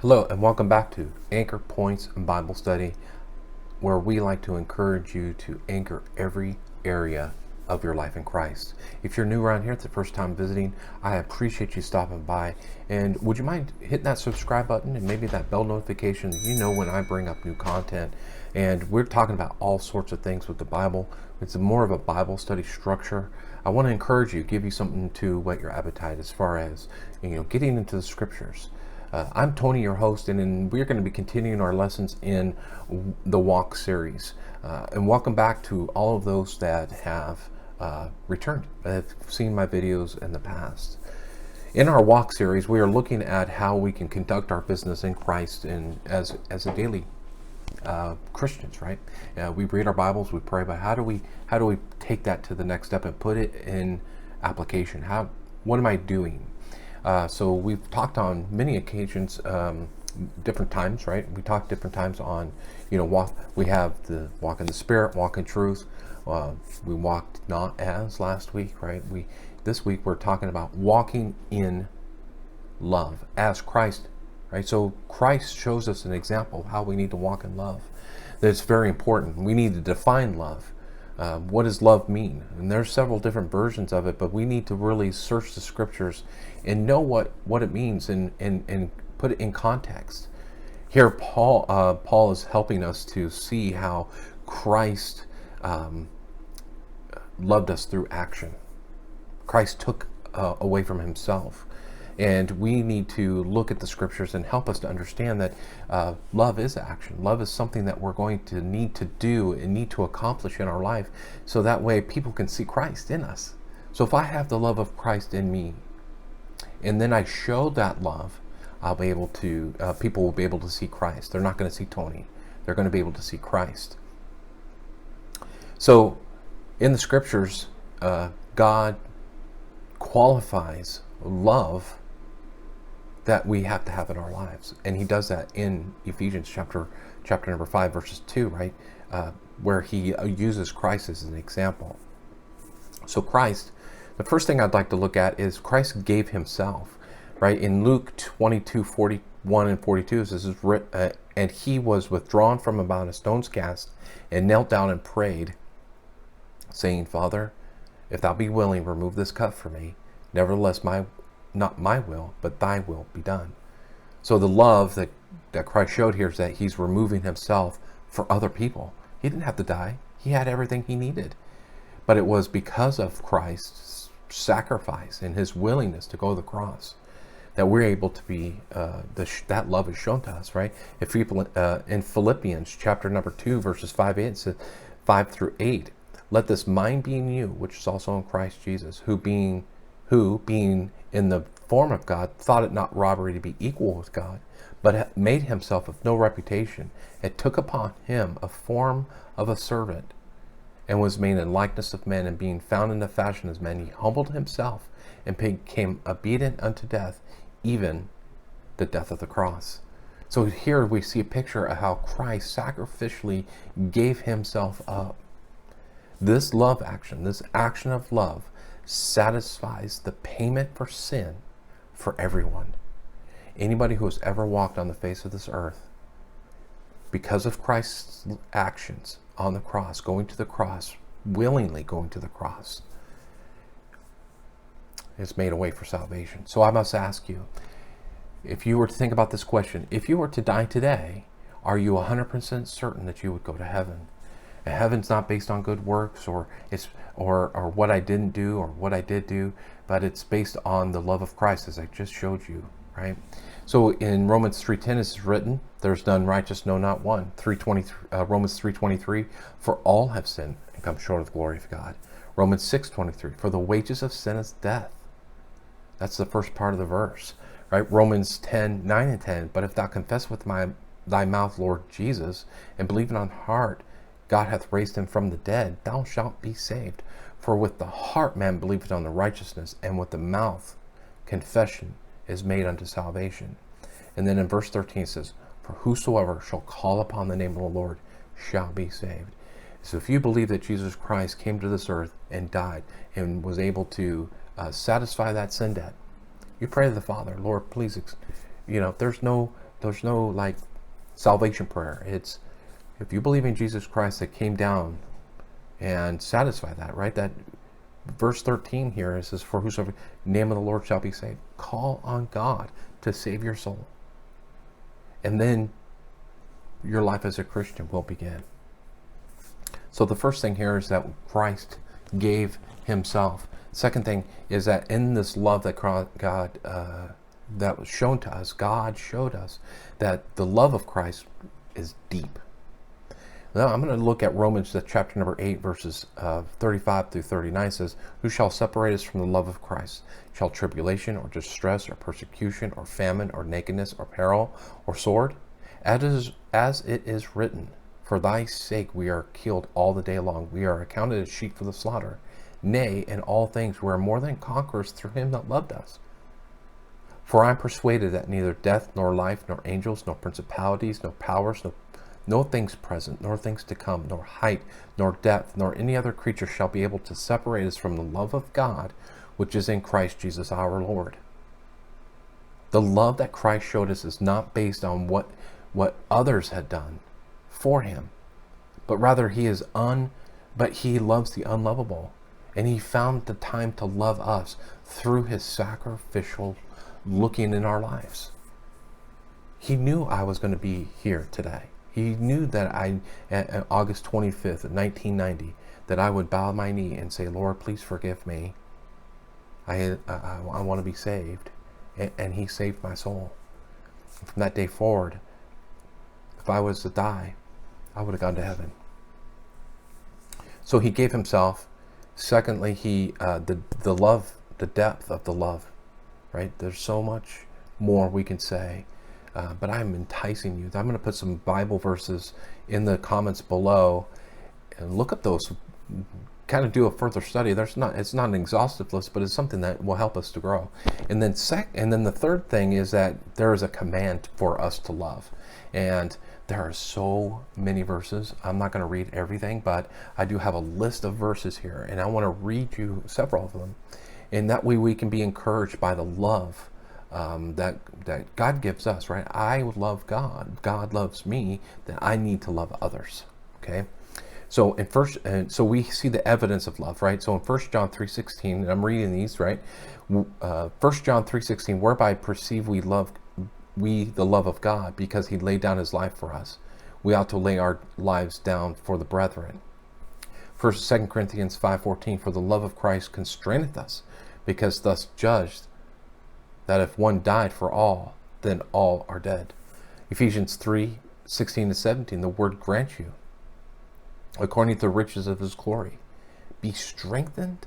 Hello and welcome back to Anchor Points and Bible Study, where we like to encourage you to anchor every area of your life in Christ. If you're new around here, it's the first time visiting, I appreciate you stopping by. And would you mind hitting that subscribe button and maybe that bell notification so you know when I bring up new content. And we're talking about all sorts of things with the Bible. It's more of a Bible study structure. I want to encourage you, give you something to whet your appetite as far as getting into the scriptures. I'm Tony, your host, and we're going to be continuing our lessons in the Walk series. And welcome back to all of those that have returned, have seen my videos in the past. In our Walk series, we are looking at how we can conduct our business in Christ and as a daily Christians, right? We read our Bibles, we pray, but how do we take that to the next step and put it in application? What am I doing? So we've talked on many occasions, different times, right? We talked different times on, walk. We have the walk in the Spirit, walk in truth. We walked not as last week, right? This week we're talking about walking in love as Christ, right? So Christ shows us an example of how we need to walk in love. That's very important. We need to define love. What does love mean? And there's several different versions of it, but we need to really search the scriptures and know what it means and put it in context. Here, Paul is helping us to see how Christ loved us through action. Christ took away from himself. And we need to look at the scriptures and help us to understand that love is action. Love is something that we're going to need to do and need to accomplish in our life, so that way people can see Christ in us. So if I have the love of Christ in me, and then I show that love, I'll be able to, people will be able to see Christ. They're not going to see Tony. They're going to be able to see Christ. So in the scriptures, God qualifies love that we have to have in our lives, and he does that in Ephesians chapter number 5 verses 2, right, where he uses Christ as an example. So Christ, the first thing I'd like to look at is Christ gave himself, right? In Luke 22:41 and 42, it says, and he was withdrawn from about a stone's cast and knelt down and prayed, saying, Father, if thou be willing, remove this cup from me. Nevertheless, not my will, but thy will be done. So the love that Christ showed here is that he's removing himself for other people. He didn't have to die. He had everything he needed. But it was because of Christ's sacrifice and his willingness to go to the cross that we're able to be, that love is shown to us, right? If people, in Philippians chapter number 2, verses 5 through 8, let this mind be in you, which is also in Christ Jesus, who being in the form of God, thought it not robbery to be equal with God, but made himself of no reputation, and took upon him a form of a servant, and was made in likeness of men, and being found in the fashion as men, he humbled himself, and became obedient unto death, even the death of the cross. So here we see a picture of how Christ sacrificially gave himself up. This love action, this action of love, satisfies the payment for sin for everyone. Anybody who has ever walked on the face of this earth, because of Christ's actions on the cross, going to the cross, willingly going to the cross, has made a way for salvation. So I must ask you, if you were to think about this question, if you were to die today, are you 100% certain that you would go to heaven? And heaven's not based on good works or what I didn't do or what I did do, but it's based on the love of Christ, as I just showed you, right? So in Romans 3:10 it is written, there's none righteous, no, not one. Romans 3:23, for all have sinned and come short of the glory of God. Romans 6:23, for the wages of sin is death. That's the first part of the verse, right? Romans 10:9 and 10, but if thou confess with thy mouth Lord Jesus, and believe in thine heart God hath raised him from the dead, thou shalt be saved. For with the heart man believeth on the righteousness, and with the mouth confession is made unto salvation. And then in verse 13 it says, for whosoever shall call upon the name of the Lord shall be saved. So if you believe that Jesus Christ came to this earth and died and was able to satisfy that sin debt, you pray to the Father, Lord, please, there's no there's no like salvation prayer. It's if you believe in Jesus Christ that came down and satisfy that, right? That verse 13 here, it says, for whosoever name of the Lord shall be saved. Call on God to save your soul. And then your life as a Christian will begin. So the first thing here is that Christ gave himself. Second thing is that in this love that God, that was shown to us, God showed us that the love of Christ is deep. Now I'm going to look at Romans chapter number 8, verses 35 through 39. It says, who shall separate us from the love of Christ? Shall tribulation or distress or persecution or famine or nakedness or peril or sword? As it is written, for thy sake we are killed all the day long. We are accounted as sheep for the slaughter. Nay, in all things we are more than conquerors through him that loved us. For I am persuaded that neither death, nor life, nor angels, nor principalities, nor powers, no things present, nor things to come, nor height, nor depth, nor any other creature shall be able to separate us from the love of God, which is in Christ Jesus our Lord. The love that Christ showed us is not based on what others had done for him, but rather he loves the unlovable, and he found the time to love us through his sacrificial looking in our lives. He knew I was going to be here today. He knew that at August 25th of 1990, that I would bow my knee and say, Lord, please forgive me. I want to be saved. And he saved my soul. And from that day forward, if I was to die, I would have gone to heaven. So he gave himself. Secondly, the love, the depth of the love, right? There's so much more we can say. But I'm enticing you. I'm going to put some Bible verses in the comments below and look up those, kind of do a further study. It's not an exhaustive list, but it's something that will help us to grow. And then the third thing is that there is a command for us to love. And there are so many verses. I'm not going to read everything, but I do have a list of verses here, and I want to read you several of them. And that way we can be encouraged by the love that God gives us, right? I love God. God loves me. Then I need to love others. Okay. So so we see the evidence of love, right? So in 1 John 3:16, and I'm reading these, right? 1 John 3:16, whereby perceive we the love of God, because he laid down his life for us. We ought to lay our lives down for the brethren. 2 Corinthians 5:14, for the love of Christ constraineth us, because thus judged that if one died for all, then all are dead. Ephesians 3:16-17, the word grant you, according to the riches of his glory, be strengthened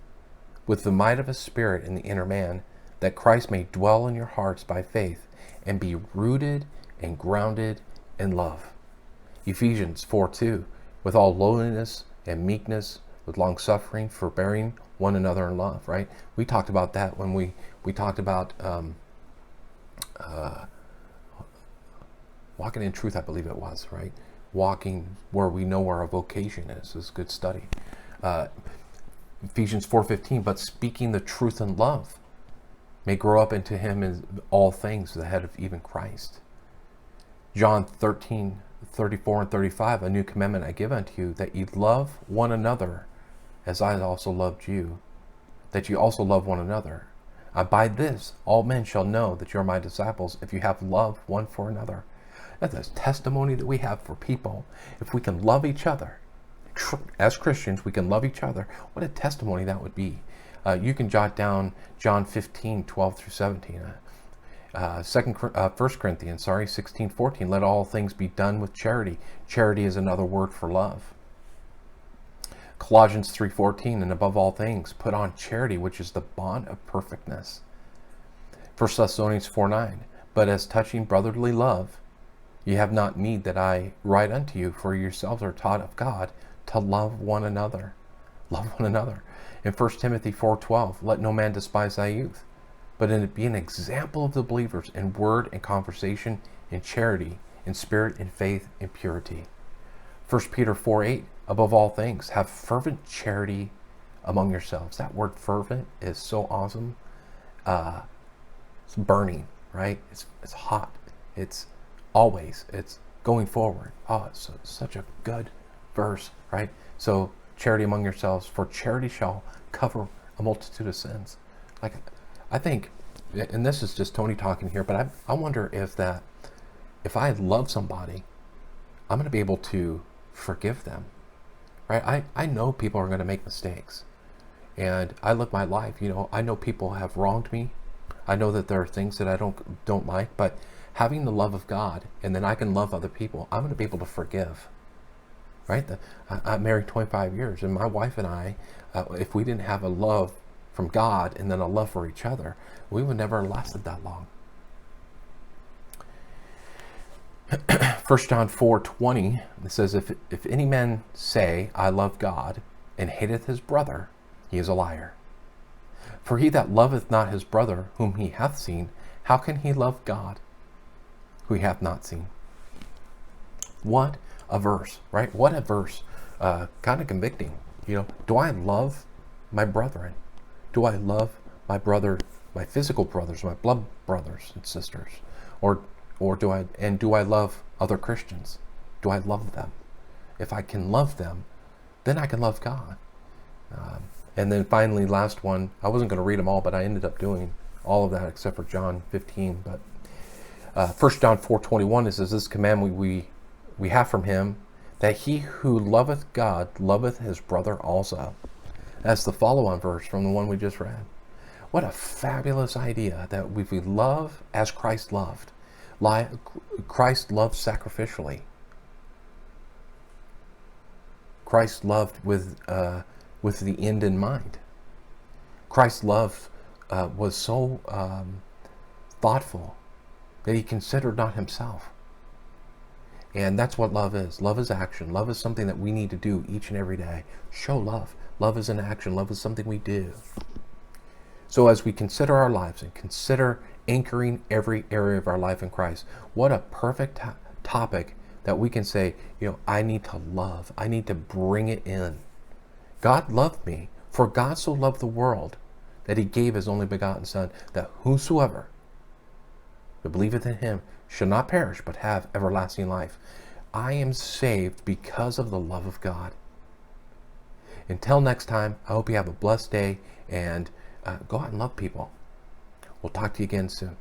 with the might of his spirit in the inner man, that Christ may dwell in your hearts by faith, and be rooted and grounded in love. Ephesians 4:2, with all lowliness and meekness, with long suffering, forbearing one another in love, right? We talked about that when we talked about walking in truth, I believe it was, right? Walking where we know where our vocation is. This is good study. Ephesians 4:15, but speaking the truth in love may grow up into him in all things, the head of even Christ. John 13:34 and 35, a new commandment I give unto you, that ye love one another as I also loved you, that you also love one another. By this all men shall know that you are my disciples, if you have love one for another. That's a testimony that we have for people. If we can love each other, as Christians, we can love each other. What a testimony that would be. You can jot down John 15:12-17. 1 Corinthians 16:14. Let all things be done with charity. Charity is another word for love. Colossians 3:14, and above all things, put on charity, which is the bond of perfectness. 1 Thessalonians 4:9, but as touching brotherly love, ye have not need that I write unto you, for yourselves are taught of God to love one another. Love one another. In 1 Timothy 4:12, let no man despise thy youth, but be an example of the believers in word and conversation, in charity, in spirit, in faith, in purity. 1 Peter 4:8, above all things, have fervent charity among yourselves. That word fervent is so awesome. It's burning, right? It's hot. It's always. It's going forward. Oh, it's such a good verse, right? So charity among yourselves, for charity shall cover a multitude of sins. Like, I think, and this is just Tony talking here, but I wonder if I love somebody, I'm going to be able to forgive them, right? I know people are going to make mistakes, and I live my life. I know people have wronged me. I know that there are things that I don't like, but having the love of God, and then I can love other people, I'm going to be able to forgive, right? I'm married 25 years, and my wife and I, if we didn't have a love from God and then a love for each other, we would never have lasted that long. 1 John 4:20, it says, if any man say, I love God, and hateth his brother, he is a liar. For he that loveth not his brother whom he hath seen, how can he love God who he hath not seen? What a verse, right? What a verse. Kind of convicting. Do I love my brethren? Do I love my brother, my physical brothers, my blood brothers and sisters? Or do I love other Christians? Do I love them? If I can love them, then I can love God. And then finally, last one, I wasn't going to read them all, but I ended up doing all of that except for John 15. But 1 John 4:21, it says, this commandment we have from him, that he who loveth God loveth his brother also. That's the follow-on verse from the one we just read. What a fabulous idea that if we love as Christ loved. Christ loved sacrificially. Christ loved with the end in mind. Christ's love was so thoughtful that he considered not himself. And that's what love is. Love is action. Love is something that we need to do each and every day. Show love. Love is an action. Love is something we do. So as we consider our lives and consider anchoring every area of our life in Christ, what a perfect topic that we can say, I need to love. I need to bring it in. God loved me, for God so loved the world that he gave his only begotten Son, that whosoever that believeth in him shall not perish, but have everlasting life. I am saved because of the love of God. Until next time, I hope you have a blessed day, and go out and love people. We'll talk to you again soon.